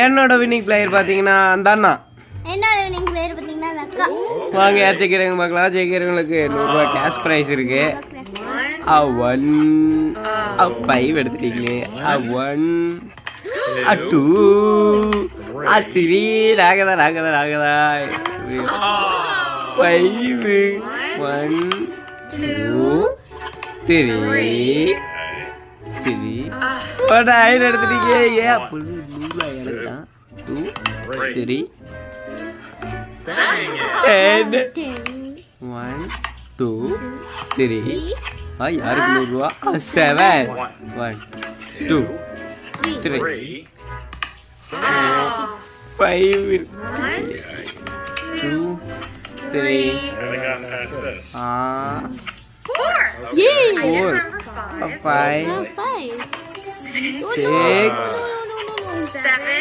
என்னோட winning player பார்த்தீங்கன்னா அந்த அண்ணா. என்னோட வின்னிங் பிளேயர் பார்த்தீங்கன்னா அந்த அக்கா. வாங்க யார் ஜெயிக்கிறவங்க பார்க்கலாம். ஜெயிக்கிறவங்களுக்கு 100 ரூபா கேஷ் ப்ரைஸ் இருக்கு. 1 5 எடுத்துட்டீங்களே. 1 2 3 ராகதா 5 1 2 3 1000 எடுத்துட்டீங்க. ஏன் அப்படி 100 எடுத்தான். 2 3 10 1 2 3 யாருக்கு 100 ரூபா. 7 1 2 3 5 2 3 4 5 6 7